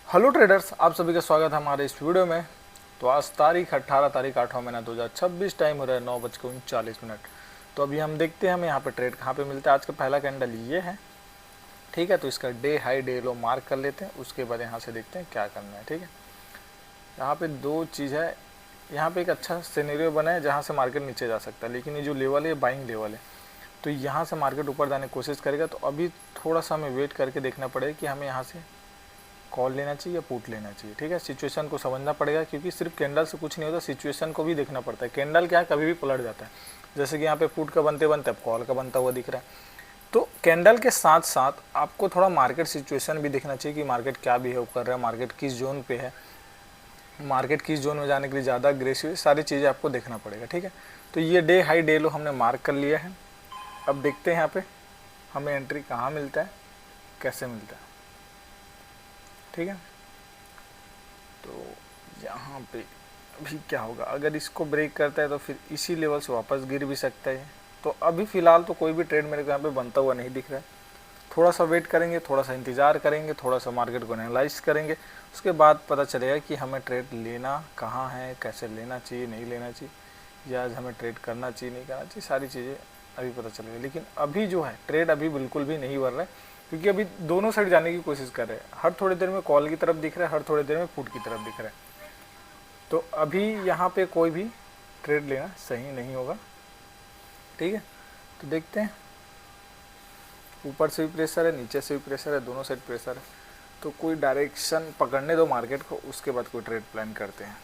Hello traders, आप सभी का स्वागत है हमारे इस वीडियो में। तो आज तारीख 18 तारीख 8वां महीना 2026, टाइम हो रहा है 9:39। तो अभी हम देखते हैं हमें यहाँ पे ट्रेड कहाँ पे मिलता है। आज का पहला कैंडल ये है, ठीक है। तो इसका डे हाई डे लो मार्क कर लेते हैं, उसके बाद यहाँ से देखते हैं क्या करना है, ठीक है। यहाँ पे दो चीज़ है, यहाँ पे एक अच्छा सिनेरियो बना है जहाँ से मार्केट नीचे जा सकता है, लेकिन ये जो लेवल है बाइंग लेवल है। तो यहाँ से मार्केट ऊपर जाने की कोशिश करेगा। तो अभी थोड़ा सा हमें वेट करके देखना पड़ेगा कि हमें यहाँ से कॉल लेना चाहिए या पुट लेना चाहिए, ठीक है। सिचुएशन को समझना पड़ेगा, क्योंकि सिर्फ कैंडल से कुछ नहीं होता, सिचुएशन को भी देखना पड़ता है। कैंडल क्या है, कभी भी पलट जाता है। जैसे कि यहाँ पे पुट का बनते बनते अब कॉल का बनता हुआ दिख रहा है। तो कैंडल के साथ साथ आपको थोड़ा मार्केट सिचुएशन भी देखना चाहिए कि मार्केट क्या बिहेव कर रहा है, मार्केट किस जोन पे है, मार्केट किस जोन में जाने के लिए ज़्यादा अग्रेसिव है, सारी चीज़ें आपको देखना पड़ेगा, ठीक है। तो ये डे हाई डे लो हमने मार्क कर लिया है। अब देखते हैं यहाँ पे हमें एंट्री कहाँ मिलता है, कैसे मिलता है, ठीक है। तो यहाँ पे अभी क्या होगा, अगर इसको ब्रेक करता है तो फिर इसी लेवल से वापस गिर भी सकता है। तो अभी फ़िलहाल तो कोई भी ट्रेड मेरे को यहाँ पे बनता हुआ नहीं दिख रहा है। थोड़ा सा वेट करेंगे, थोड़ा सा इंतज़ार करेंगे, थोड़ा सा मार्केट को एनालाइज करेंगे, उसके बाद पता चलेगा कि हमें ट्रेड लेना कहाँ है, कैसे लेना चाहिए, नहीं लेना चाहिए, या हमें ट्रेड करना चाहिए, नहीं करना चाहिए, सारी चीज़ें अभी पता चलेगा। लेकिन अभी जो है ट्रेड अभी बिल्कुल भी नहीं बढ़ रहा है, क्योंकि अभी दोनों साइड जाने की कोशिश कर रहे हैं। हर थोड़ी देर में कॉल की तरफ दिख रहा है, हर थोड़ी देर में पुट की तरफ दिख रहा है। तो अभी यहाँ पे कोई भी ट्रेड लेना सही नहीं होगा, ठीक है। तो देखते हैं, ऊपर से भी प्रेशर है, नीचे से भी प्रेशर है, दोनों साइड प्रेशर है। तो कोई डायरेक्शन पकड़ने दो मार्केट को, उसके बाद कोई ट्रेड प्लान करते हैं।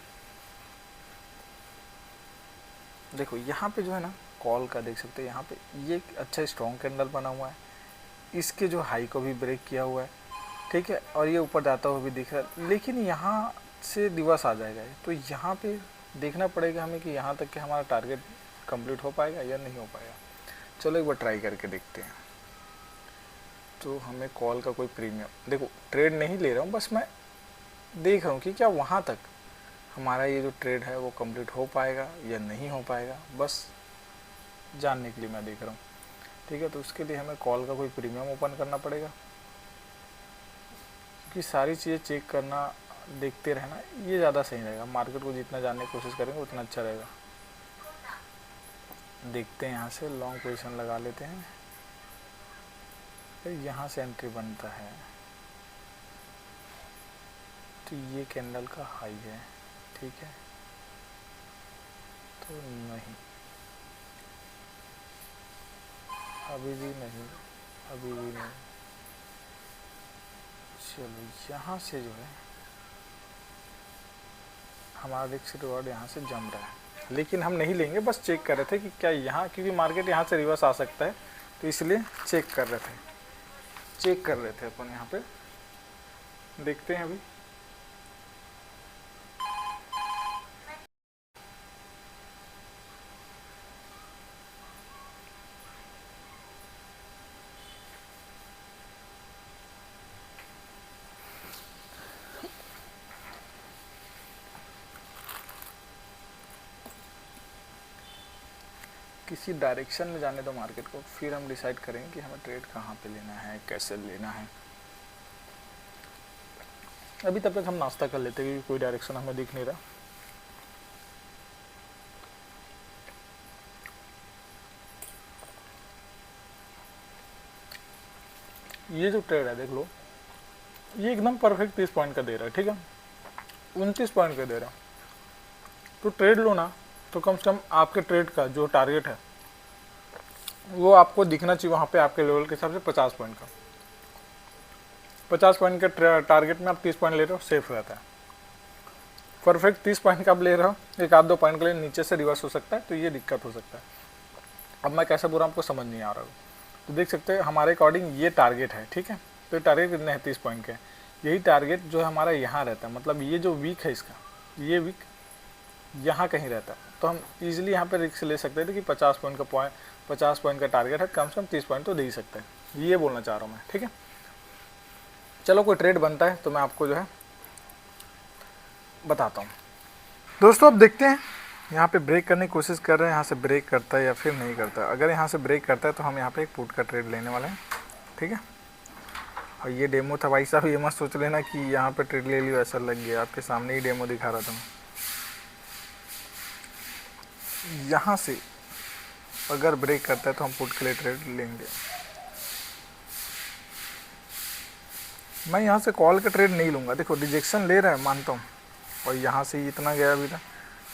देखो यहाँ पे जो है ना, कॉल का देख सकते हैं, यहाँ पे ये अच्छा स्ट्रॉन्ग कैंडल बना हुआ है, इसके जो हाई को भी ब्रेक किया हुआ है, ठीक है। और ये ऊपर जाता हुआ भी दिख रहा है, लेकिन यहाँ से दिवस आ जाएगा। तो यहाँ पे देखना पड़ेगा हमें कि यहाँ तक कि हमारा टारगेट कंप्लीट हो पाएगा या नहीं हो पाएगा। चलो एक बार ट्राई करके देखते हैं। तो हमें कॉल का कोई प्रीमियम, देखो ट्रेड नहीं ले रहा हूँ, बस मैं देख रहा हूँ कि क्या वहाँ तक हमारा ये जो ट्रेड है वो कंप्लीट हो पाएगा या नहीं हो पाएगा, बस जानने के लिए मैं देख रहा हूँ, ठीक है। तो उसके लिए हमें कॉल का कोई प्रीमियम ओपन करना पड़ेगा, कि सारी चीज़ें चेक करना, देखते रहना, ये ज़्यादा सही रहेगा। मार्केट को जितना जानने की कोशिश करेंगे उतना अच्छा रहेगा। देखते हैं, यहाँ से लॉन्ग पोजीशन लगा लेते हैं, फिर यहाँ से एंट्री बनता है। तो ये कैंडल का हाई है, ठीक है। तो नहीं, अभी भी नहीं, अभी भी नहीं। चलो यहाँ से जो है हमारा रिस्क रिवॉर्ड यहाँ से जम रहा है, लेकिन हम नहीं लेंगे, बस चेक कर रहे थे कि क्या यहाँ, क्योंकि मार्केट यहाँ से रिवर्स आ सकता है, तो इसलिए चेक कर रहे थे अपन यहाँ पे। देखते हैं अभी किसी डायरेक्शन में जाने दो मार्केट को, फिर हम डिसाइड करेंगे कि हमें ट्रेड कहाँ पे लेना है, कैसे लेना है। अभी तब तक हम नाश्ता कर लेते हैं, क्योंकि कोई डायरेक्शन हमें दिख नहीं रहा। ये जो ट्रेड है देख लो, ये एकदम परफेक्ट 30 पॉइंट का दे रहा है, ठीक है, 29 पॉइंट का दे रहा है। तो ट्रेड लो ना, तो कम से कम आपके ट्रेड का जो टारगेट है वो आपको दिखना चाहिए वहाँ पे, आपके लेवल के हिसाब से 50 पॉइंट का। 50 पॉइंट का टारगेट में आप 30 पॉइंट ले रहे हो, सेफ रहता है। परफेक्ट 30 पॉइंट का आप ले रहे हो, एक आध दो पॉइंट के लिए नीचे से रिवर्स हो सकता है, तो ये दिक्कत हो सकता है। अब मैं कैसे बोल रहा हूँ आपको समझ नहीं आ रहा हो। तो देख सकते हैं हमारे अकॉर्डिंग ये टारगेट है, ठीक है। तो ये टारगेट कितने हैं, 30 पॉइंट के। यही टारगेट जो है हमारा यहाँ रहता है, मतलब ये जो वीक है इसका, ये वीक यहाँ कहीं रहता है। तो हम इजीली यहाँ पे रिस्क ले सकते थे कि 50 पॉइंट का टारगेट है, कम से कम 30 पॉइंट तो दे ही सकते हैं, ये बोलना चाह रहा हूँ मैं, ठीक है। चलो कोई ट्रेड बनता है तो मैं आपको जो है बताता हूँ। दोस्तों अब देखते हैं, यहाँ पे ब्रेक करने की कोशिश कर रहे हैं, यहाँ से ब्रेक करता है या फिर नहीं करता। अगर यहाँ से ब्रेक करता है तो हम यहाँ पे एक पुट का ट्रेड लेने वाले हैं, ठीक है। और ये डेमो था भाई साहब, ये मत सोच लेना कि यहाँ पे ट्रेड ले लियो ऐसा लग गया, आपके सामने ही डेमो दिखा रहा था मैं। यहाँ से अगर ब्रेक करता है तो हम पुट के लिए ट्रेड लेंगे। मैं यहाँ से कॉल का ट्रेड नहीं लूँगा, देखो रिजेक्शन ले रहा है मानता हूँ, और यहाँ से इतना गया अभी था,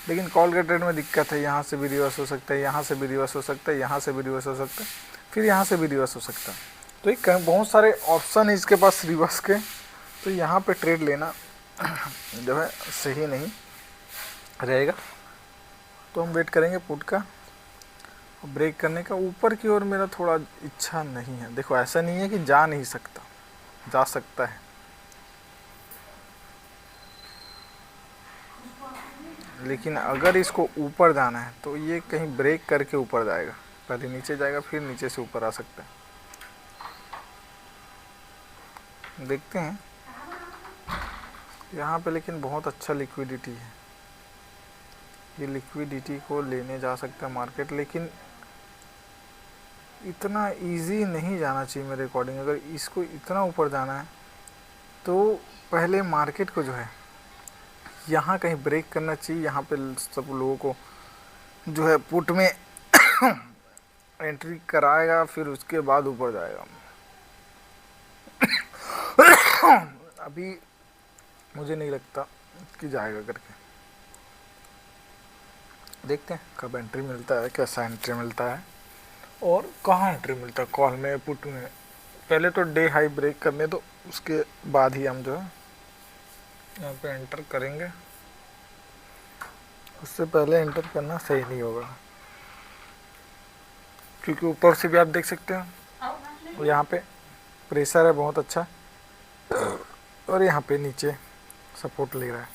लेकिन कॉल के ट्रेड में दिक्कत है, यहाँ से भी रिवर्स हो सकता है, यहाँ से भी रिवर्स हो सकता है, यहाँ से भी रिवर्स हो सकता है, फिर यहाँ से भी रिवर्स हो सकता है। तो एक बहुत सारे ऑप्शन है इसके पास रिवर्स के, तो यहाँ पे ट्रेड लेना जो है सही नहीं रहेगा। तो हम वेट करेंगे पुट का ब्रेक करने का। ऊपर की ओर मेरा थोड़ा इच्छा नहीं है, देखो ऐसा नहीं है कि जा नहीं सकता, जा सकता है, लेकिन अगर इसको ऊपर जाना है तो ये कहीं ब्रेक करके ऊपर जाएगा, पहले नीचे जाएगा फिर नीचे से ऊपर आ सकता है। देखते हैं यहाँ पे, लेकिन बहुत अच्छा लिक्विडिटी है, ये लिक्विडिटी को लेने जा सकता है मार्केट, लेकिन इतना इजी नहीं जाना चाहिए मेरे अकॉर्डिंग। अगर इसको इतना ऊपर जाना है तो पहले मार्केट को जो है यहाँ कहीं ब्रेक करना चाहिए, यहाँ पे सब लोगों को जो है पुट में एंट्री कराएगा, फिर उसके बाद ऊपर जाएगा। अभी मुझे नहीं लगता कि जाएगा करके, देखते हैं कब एंट्री मिलता है, कैसा एंट्री मिलता है और कहाँ एंट्री मिलता है कॉल में पुट में। पहले तो डे हाई ब्रेक करने दो, उसके बाद ही हम जो है यहाँ पे एंटर करेंगे, उससे पहले एंटर करना सही नहीं होगा, क्योंकि ऊपर से भी आप देख सकते हो यहाँ पे प्रेशर है बहुत अच्छा, और यहाँ पे नीचे सपोर्ट ले रहा है,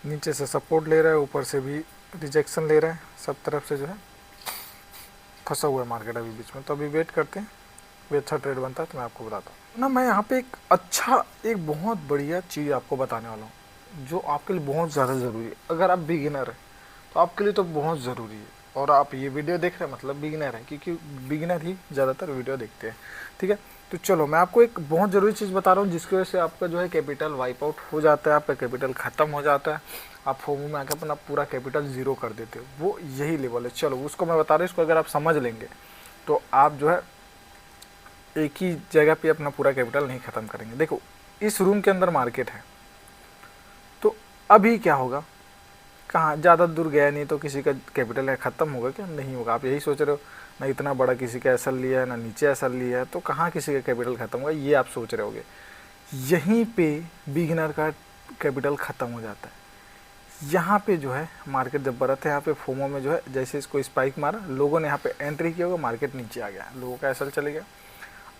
नीचे से सपोर्ट ले रहा है, ऊपर से भी रिजेक्शन ले रहा है, सब तरफ से जो है फंसा हुआ है मार्केट अभी बीच में। तो अभी वेट करते हैं, भी अच्छा ट्रेड बनता है तो मैं आपको बताता हूँ ना। मैं यहाँ पे एक बहुत बढ़िया चीज़ आपको बताने वाला हूँ जो आपके लिए बहुत ज़्यादा ज़रूरी है। अगर आप बिगिनर हैं तो आपके लिए तो बहुत ज़रूरी है, और आप ये वीडियो देख रहे हैं मतलब बिगिनर है, क्योंकि बिगिनर ही ज़्यादातर वीडियो देखते हैं, ठीक है। तो चलो मैं आपको एक बहुत ज़रूरी चीज़ बता रहा हूँ जिसकी वजह से आपका जो है कैपिटल वाइप आउट हो जाता है, आपका कैपिटल ख़त्म हो जाता है, आप फोमो में आकर अपना पूरा कैपिटल ज़ीरो कर देते हो, वो यही लेवल है। चलो उसको मैं बता रहा हूँ, इसको अगर आप समझ लेंगे तो आप जो है एक ही जगह पे अपना पूरा कैपिटल नहीं ख़त्म करेंगे। देखो इस रूम के अंदर मार्केट है, तो अभी क्या होगा, कहाँ ज़्यादा दूर गया नहीं तो किसी का कैपिटल है ख़त्म होगा क्या, नहीं होगा। आप यही सोच रहे हो ना, इतना बड़ा किसी का एसएल लिया है ना नीचे एसएल लिया है, तो कहाँ किसी का कैपिटल ख़त्म होगा, ये आप सोच रहे होगे। यहीं पे बिगिनर का कैपिटल ख़त्म हो जाता है। यहाँ पे जो है मार्केट जब बढ़ता है, यहाँ पे फोमो में जो है जैसे इसको स्पाइक मारा, लोगों ने यहाँ पे एंट्री किया होगा, मार्केट नीचे आ गया, लोगों का एसएल चले गया।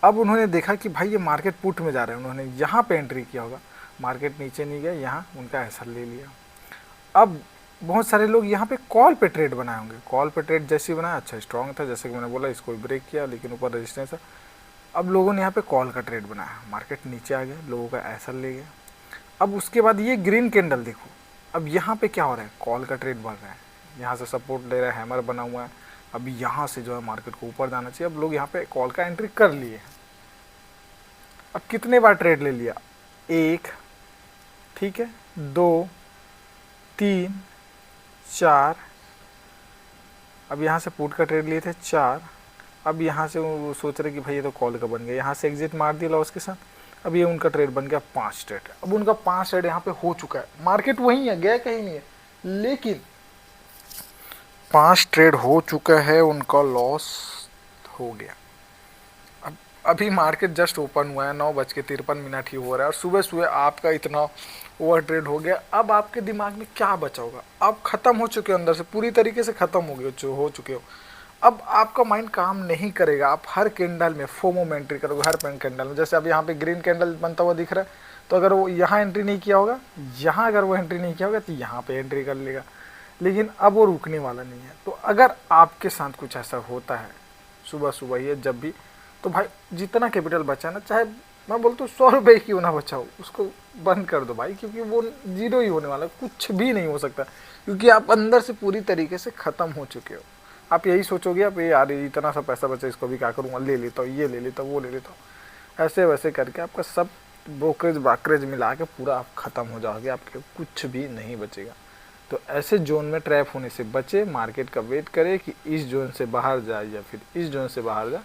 अब उन्होंने देखा कि भाई ये मार्केट पुट में जा रहा है, उन्होंने यहाँ पे एंट्री किया होगा, मार्केट नीचे नहीं गया, यहाँ उनका एसएल ले लिया। अब बहुत सारे लोग यहाँ पे कॉल पे ट्रेड बनाए होंगे, कॉल पे ट्रेड जैसे ही बनाया, अच्छा स्ट्रॉन्ग था, जैसे कि मैंने बोला इसको ब्रेक किया लेकिन ऊपर रेजिस्टेंस है। अब लोगों ने यहाँ पे कॉल का ट्रेड बनाया, मार्केट नीचे आ गया, लोगों का एसएल ले गया। अब उसके बाद ये ग्रीन कैंडल देखो, अब यहाँ पे क्या हो रहा है, कॉल का ट्रेड बढ़ रहा है, यहाँ से सपोर्ट ले रहा है, हैमर बना हुआ है। अब यहाँ से जो है मार्केट को ऊपर जाना चाहिए, अब लोग यहाँ पे कॉल का एंट्री कर लिए। अब कितने बार ट्रेड ले लिया, 1, ठीक है, 2, 3, 4, अब यहाँ से पुट का ट्रेड लिए थे 4। अब यहाँ से वो सोच रहे कि भाई ये तो कॉल का बन गया, यहाँ से एग्जिट मार दिया लॉस के साथ। अब ये उनका ट्रेड बन गया 5 ट्रेड। अब उनका 5 ट्रेड यहाँ पे हो चुका है, मार्केट वहीं है, गया कहीं नहीं है, लेकिन 5 ट्रेड हो चुका है, उनका लॉस हो गया। अब अभी मार्केट जस्ट ओपन हुआ है, 9:53 ही हो रहा है, और सुबह सुबह आपका इतना ओवर ट्रेड हो गया। अब आपके दिमाग में क्या बचा होगा, आप ख़त्म हो चुके हो, अंदर से पूरी तरीके से ख़त्म हो चुके हो। अब आपका माइंड काम नहीं करेगा, आप हर कैंडल में फोमो में एंट्री करोगे, हर कैंडल में। जैसे अब यहाँ पे ग्रीन कैंडल बनता हुआ दिख रहा है, तो अगर वो यहाँ एंट्री नहीं किया होगा, यहाँ अगर वो एंट्री नहीं किया होगा तो यहाँ पे एंट्री कर लेगा, लेकिन अब वो रुकने वाला नहीं है। तो अगर आपके साथ कुछ ऐसा होता है सुबह सुबह ही जब भी, तो भाई जितना कैपिटल बचाना, चाहे मैं बोलता हूँ 100 रुपये क्यों ना बचाओ, उसको बंद कर दो भाई, क्योंकि वो जीरो ही होने वाला, कुछ भी नहीं हो सकता, क्योंकि आप अंदर से पूरी तरीके से ख़त्म हो चुके हो। आप यही सोचोगे, आप यार इतना सा पैसा बचा, इसको भी क्या करूँगा, ले लेता हूँ, ये ले लेता हूँ, वो ले लेता हूँ। ऐसे वैसे करके आपका सब ब्रोकरेज बाकरेज मिला के पूरा आप ख़त्म हो जाओगे, आपके कुछ भी नहीं बचेगा। तो ऐसे जोन में ट्रैप होने से बचे, मार्केट का वेट करे कि इस जोन से बाहर जाए या फिर इस जोन से बाहर जाए,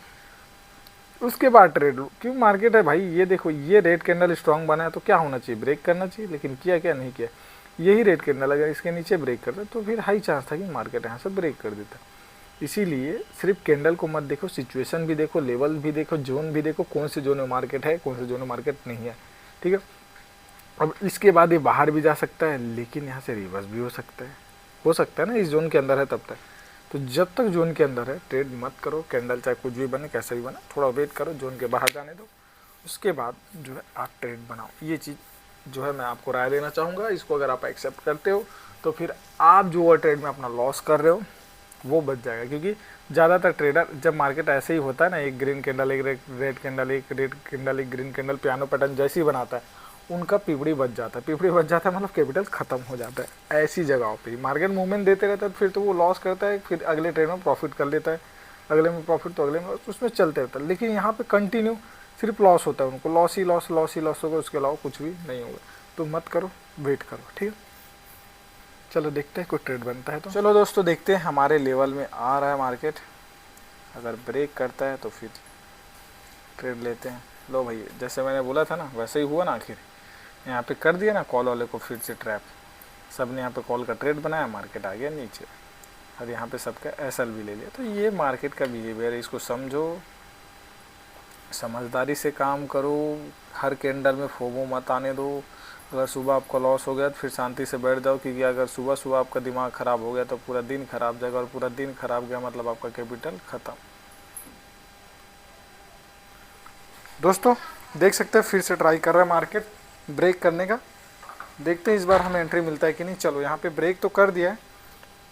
उसके बाद ट्रेड लो। क्यों मार्केट है भाई, ये देखो ये रेड कैंडल स्ट्रांग बना है तो क्या होना चाहिए, ब्रेक करना चाहिए, लेकिन किया क्या, नहीं किया। यही रेड कैंडल अगर इसके नीचे ब्रेक करता तो फिर हाई चांस था कि मार्केट यहाँ से ब्रेक कर देता। इसीलिए सिर्फ कैंडल को मत देखो, सिचुएशन भी देखो, लेवल भी देखो, जोन भी देखो, कौन से जोन में मार्केट है, कौन से जोन में मार्केट नहीं है, ठीक है। अब इसके बाद ये बाहर भी जा सकता है, लेकिन यहाँ से रिवर्स भी हो सकता है ना, इस जोन के अंदर है तब तक। तो जब तक जोन के अंदर है ट्रेड मत करो, कैंडल चाहे कुछ भी बने, कैसा भी बने, थोड़ा वेट करो, जोन के बाहर जाने दो, उसके बाद जो है आप ट्रेड बनाओ। ये चीज़ जो है मैं आपको राय देना चाहूँगा। इसको अगर आप एक्सेप्ट करते हो तो फिर आप जो ओवर ट्रेड में अपना लॉस कर रहे हो वो बच जाएगा। क्योंकि ज़्यादातर ट्रेडर जब मार्केट ऐसे ही होता है ना, एक ग्रीन कैंडल, एक रेड कैंडल, एक रेड कैंडल, एक ग्रीन कैंडल, पियानो पैटर्न जैसे ही बनाता है, उनका पिपड़ी बच जाता है। पिपड़ी बच जाता है मतलब कैपिटल ख़त्म हो जाता है। ऐसी जगहों पे मार्केट मूवमेंट देते रहता है, फिर तो वो लॉस करता है, फिर अगले ट्रेड में प्रॉफिट कर लेता है, अगले में प्रॉफिट तो अगले में, उसमें चलते रहता है। लेकिन यहाँ पे कंटिन्यू सिर्फ लॉस होता है, उनको लॉस ही लॉस, लॉस ही लॉस होगा, उसके अलावा कुछ भी नहीं होगा। तो मत करो, वेट करो, ठीक है। चलो देखते हैं कोई ट्रेड बनता है तो। चलो दोस्तों देखते हैं, हमारे लेवल में आ रहा है मार्केट, अगर ब्रेक करता है तो फिर ट्रेड लेते हैं। लो भाई, जैसे मैंने बोला था ना वैसे ही हुआ ना, आखिर यहाँ पे कर दिया ना कॉल वाले को फिर से ट्रैप। सब ने यहाँ पे कॉल का ट्रेड बनाया, मार्केट आ गया नीचे, और यहाँ पे सबका एसएल भी ले लिया। तो ये मार्केट का बिहेवियर है, इसको समझो, समझदारी से काम करो, हर कैंडल में फोमो मत आने दो। अगर सुबह आपका लॉस हो गया तो फिर शांति से बैठ जाओ, क्योंकि अगर सुबह सुबह आपका दिमाग ख़राब हो गया तो पूरा दिन खराब जाएगा, और पूरा दिन खराब गया मतलब आपका कैपिटल ख़त्म। दोस्तों देख सकते हैं फिर से ट्राई कर रहा है मार्केट ब्रेक करने का, देखते हैं इस बार हमें एंट्री मिलता है कि नहीं। चलो यहाँ पे ब्रेक तो कर दिया है,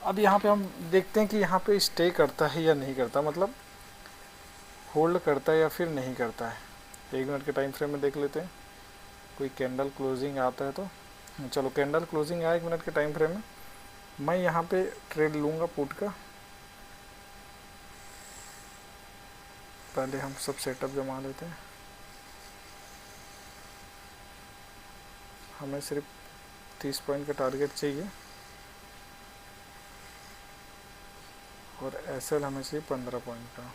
अब यहाँ पे हम देखते हैं कि यहाँ पे स्टे करता है या नहीं करता, मतलब होल्ड करता है या फिर नहीं करता है। 1 मिनट के टाइम फ्रेम में देख लेते हैं, कोई कैंडल क्लोजिंग आता है तो। चलो कैंडल क्लोजिंग आया 1 मिनट के टाइम फ्रेम में, मैं यहाँ पे ट्रेड लूँगा पुट का। पहले हम सब सेटअप जमा लेते हैं, हमें सिर्फ 30 पॉइंट का टारगेट चाहिए, और एसएल हमें चाहिए 15 पॉइंट का।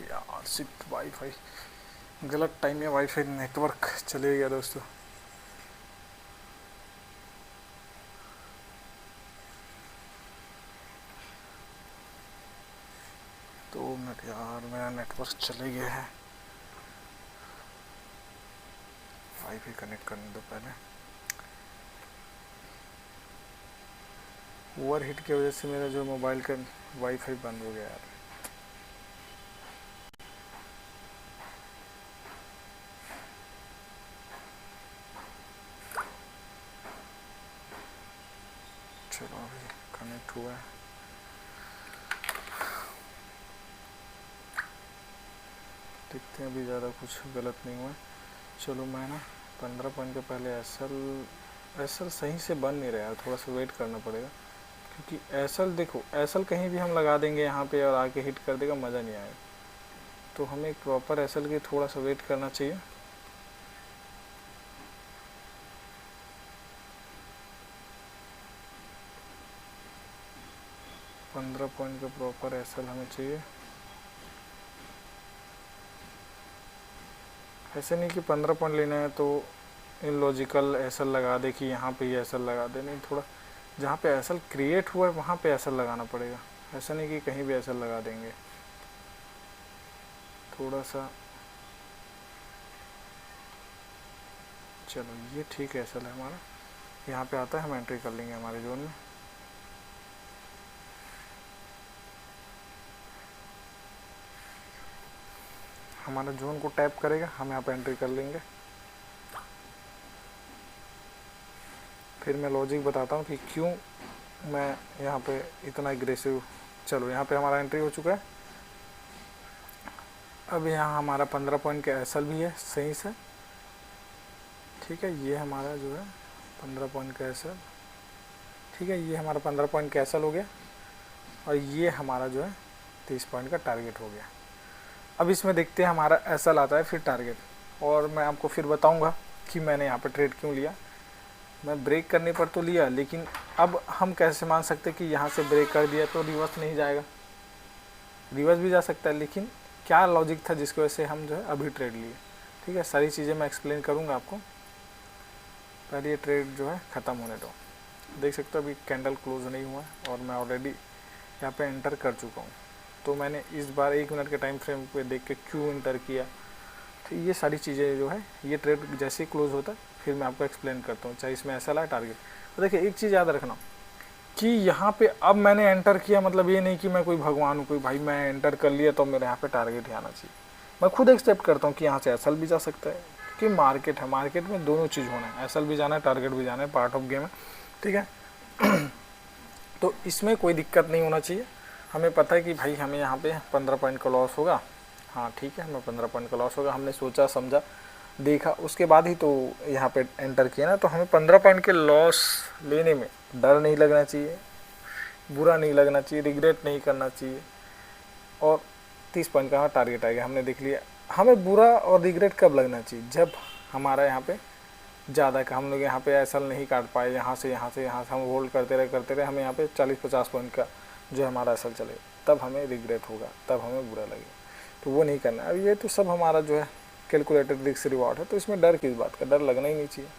यार सिर्फ वाईफाई, गलत टाइम में वाईफाई नेटवर्क चले गया दोस्तों। दो मिनट यार, मेरा नेटवर्क चले गया है, वाईफाई कनेक्ट करने दो पहले। ओवर हीट की वजह से मेरा जो मोबाइल का वाईफाई बंद हो गया यार। चलो अभी कनेक्ट हुआ है, देखते हैं अभी ज़्यादा कुछ गलत नहीं हुआ। चलो मैं ना 15 पॉइंट के पहले एसएल सही से बन नहीं रहा है, थोड़ा सा वेट करना पड़ेगा। क्योंकि एसएल देखो, एसएल कहीं भी हम लगा देंगे यहाँ पे और आके हिट कर देगा, मज़ा नहीं आएगा। तो हमें एक प्रॉपर एसएल के थोड़ा सा वेट करना चाहिए। पंद्रह पॉइंट का प्रॉपर एसएल हमें चाहिए। ऐसे नहीं कि 15 पॉइंट लेना है तो इन लॉजिकल एसएल लगा दे कि यहाँ पे ही एसएल लगा दे, नहीं, थोड़ा जहाँ पे एसएल क्रिएट हुआ है वहाँ पे एसएल लगाना पड़ेगा। ऐसा नहीं कि कहीं भी एसएल लगा देंगे, थोड़ा सा। चलो ये ठीक है, एसएल है हमारा, यहाँ पे आता है, हम एंट्री कर लेंगे हमारे जोन में। हमारा जोन को टैप करेगा, हम यहाँ पे एंट्री कर लेंगे। फिर मैं लॉजिक बताता हूँ कि क्यों मैं यहाँ पे इतना एग्रेसिव। चलो यहाँ पे हमारा एंट्री हो चुका है। अब यहाँ हमारा 15 पॉइंट का एसएल भी है सही से, ठीक है। ये हमारा जो है 15 पॉइंट का एसएल, ठीक है, ये हमारा 15 पॉइंट का एसएल हो गया और ये हमारा जो है 30 पॉइंट का टारगेट हो गया। अब इसमें देखते हैं हमारा एसएल आता है फिर टारगेट, और मैं आपको फिर बताऊंगा कि मैंने यहाँ पे ट्रेड क्यों लिया। मैं ब्रेक करने पर तो लिया, लेकिन अब हम कैसे मान सकते कि यहाँ से ब्रेक कर दिया तो रिवर्स नहीं जाएगा, रिवर्स भी जा सकता है, लेकिन क्या लॉजिक था जिसकी वजह से हम जो है अभी ट्रेड लिए। ठीक है, सारी चीज़ें मैं एक्सप्लेन करूँगा आपको, पहले ये ट्रेड जो है ख़त्म होने दो। देख सकते हो अभी कैंडल क्लोज नहीं हुआ और मैं ऑलरेडी यहाँ पे एंटर कर चुका हूँ। तो मैंने इस बार 1 मिनट के टाइम फ्रेम पे देख के क्यों एंटर किया, तो ये सारी चीज़ें जो है ये ट्रेड जैसे ही क्लोज होता है फिर मैं आपको एक्सप्लेन करता हूँ, चाहे इसमें ऐसा ला टारगेट। तो देखिए एक चीज़ याद रखना कि यहाँ पे अब मैंने एंटर किया, मतलब ये नहीं कि मैं कोई भगवान हूँ, कोई भाई मैं एंटर कर लिया तो मेरे यहाँ पे टारगेट ही आना चाहिए। मैं खुद एक्सेप्ट करता हूँ कि यहाँ से एसएल भी जा सकता है, क्योंकि मार्केट है, मार्केट में दोनों चीज़ होना है, एसएल भी जाना है, टारगेट भी जाना है, पार्ट ऑफ गेम है। ठीक है तो इसमें कोई दिक्कत नहीं होना चाहिए। हमें पता है कि भाई हमें यहाँ पे 15 पॉइंट का लॉस होगा, हाँ ठीक है, हमें 15 पॉइंट का लॉस होगा, हमने सोचा समझा देखा, उसके बाद ही तो यहाँ पे एंटर किया ना। तो हमें 15 पॉइंट के लॉस लेने में डर नहीं लगना चाहिए, बुरा नहीं लगना चाहिए, रिग्रेट नहीं करना चाहिए। और 30 पॉइंट का टारगेट आएगा, हमने देख लिया। हमें बुरा और रिग्रेट कब लगना चाहिए, जब हमारा यहाँ पे ज़्यादा का हम लोग यहाँ पे एसएल नहीं काट पाए, यहाँ से हम होल्ड करते रहे, हमें यहाँ पे 40-50 पॉइंट का जो हमारा एसएल चले, तब हमें रिग्रेट होगा, तब हमें बुरा लगे, तो वो नहीं करना। अब ये तो सब हमारा जो है कैलकुलेटेड रिस्क रिवॉर्ड है, तो इसमें डर किस बात का, डर लगना ही नहीं चाहिए।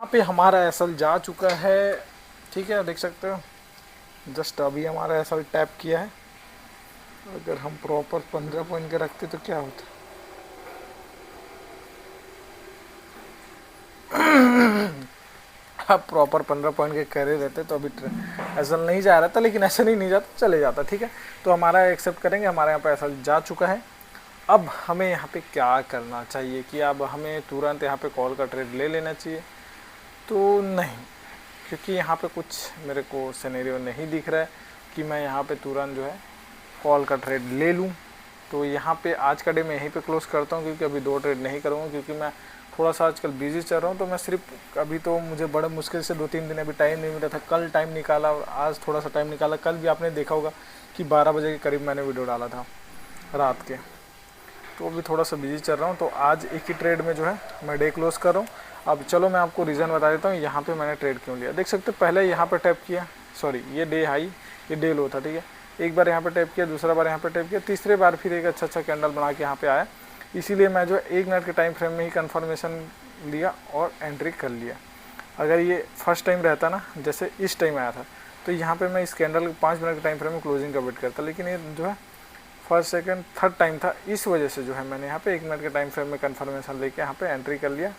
यहाँ पे हमारा एसएल जा चुका है, ठीक है, देख सकते हो जस्ट अभी हमारा एसएल टैप किया है। अगर हम प्रॉपर 15 पॉइंट के रखते तो क्या होता, अब प्रॉपर 15 पॉइंट के करे रहते तो अभी एसएल नहीं जा रहा था, लेकिन ऐसा नहीं जाता, चले जाता। ठीक है, तो हमारा एक्सेप्ट करेंगे, हमारे यहाँ पे एसएल जा चुका है। अब हमें यहाँ पे क्या करना चाहिए कि अब हमें तुरंत यहाँ पे कॉल का ट्रेड ले लेना चाहिए, तो नहीं, क्योंकि यहाँ पे कुछ मेरे को सिनेरियो नहीं दिख रहा है कि मैं यहाँ पे तुरंत जो है कॉल का ट्रेड ले लूँ। तो यहाँ पे आज का डे मैं यहीं पे क्लोज़ करता हूँ, क्योंकि अभी 2 ट्रेड नहीं करूँगा, क्योंकि मैं थोड़ा सा आजकल बिजी चल रहा हूँ। तो मैं सिर्फ अभी तो मुझे बड़े मुश्किल से 2-3 दिन अभी टाइम नहीं मिला था, कल टाइम निकाला और आज थोड़ा सा टाइम निकाला। कल भी आपने देखा होगा कि 12 बजे के करीब मैंने वीडियो डाला था रात के, तो अभी थोड़ा सा बिजी चल रहा हूँ। तो आज एक ही ट्रेड में जो है मैं डे क्लोज़ कर रहा हूँ। अब चलो मैं आपको रीज़न बता देता हूँ यहाँ पे मैंने ट्रेड क्यों लिया। देख सकते हो पहले यहाँ पे टैप किया, सॉरी ये डे हाई, ये डे लो था, ठीक है। एक बार यहाँ पे टैप किया, दूसरा बार यहाँ पे टैप किया, तीसरे बार फिर एक अच्छा कैंडल बना के यहाँ पे आया। इसीलिए मैं जो 1 मिनट के टाइम फ्रेम में ही कन्फर्मेशन लिया और एंट्री कर लिया। अगर ये फर्स्ट टाइम रहता ना, जैसे इस टाइम आया था, तो यहाँ पर मैं इस कैंडल 5 मिनट के टाइम फ्रेम में क्लोजिंग का वेट करता, लेकिन ये जो है फर्स्ट सेकंड थर्ड टाइम था, इस वजह से जो है मैंने यहाँ पे 1 मिनट के टाइम फ्रेम में कन्फर्मेशन लेके यहाँ पे एंट्री कर लिया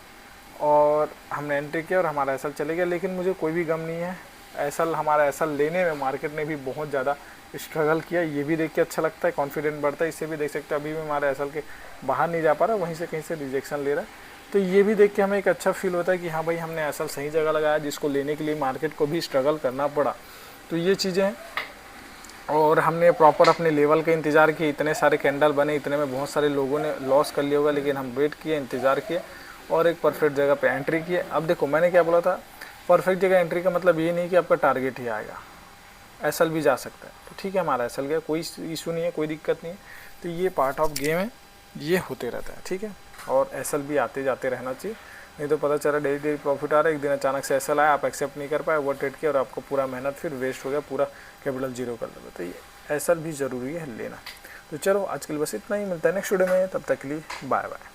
और हमने एंट्री किया और हमारा एसएल चले गया। लेकिन मुझे कोई भी गम नहीं है, एसएल हमारा एसएल लेने में मार्केट ने भी बहुत ज़्यादा स्ट्रगल किया, ये भी देख के अच्छा लगता है, कॉन्फिडेंट बढ़ता है। इससे भी देख सकते हैं अभी भी हमारा एसएल के बाहर नहीं जा पा रहा, वहीं से कहीं से रिजेक्शन ले रहा है। तो ये भी देख के हमें एक अच्छा फील होता है कि हाँ भाई हमने एसएल सही जगह लगाया, जिसको लेने के लिए मार्केट को भी स्ट्रगल करना पड़ा। तो ये चीज़ें हैं, और हमने प्रॉपर अपने लेवल का इंतज़ार किया। इतने सारे कैंडल बने, इतने में बहुत सारे लोगों ने लॉस कर लिया होगा, लेकिन हम वेट किए, इंतज़ार किए और एक परफेक्ट जगह पे एंट्री किए। अब देखो मैंने क्या बोला था, परफेक्ट जगह एंट्री का मतलब ये नहीं कि आपका टारगेट ही आएगा, एसएल भी जा सकता है। तो ठीक है, हमारा एसएल गया, कोई इशू नहीं है, कोई दिक्कत नहीं है। तो ये पार्ट ऑफ गेम है, ये होते रहता है, ठीक है। और एसएल भी आते जाते रहना चाहिए, नहीं तो पता चला डेली डेली प्रॉफिट आ रहा है, एक दिन अचानक से एसएल आया, आप एक्सेप्ट नहीं कर पाए, ओवर ट्रेड किया और आपको पूरा मेहनत फिर वेस्ट हो गया, पूरा कैपिटल जीरो कर दिया। तो ये एसएल भी ज़रूरी है लेना। तो चलो आज के लिए बस इतना ही, मिलता है नेक्स्ट वीडियो में, तब तक के लिए बाय बाय।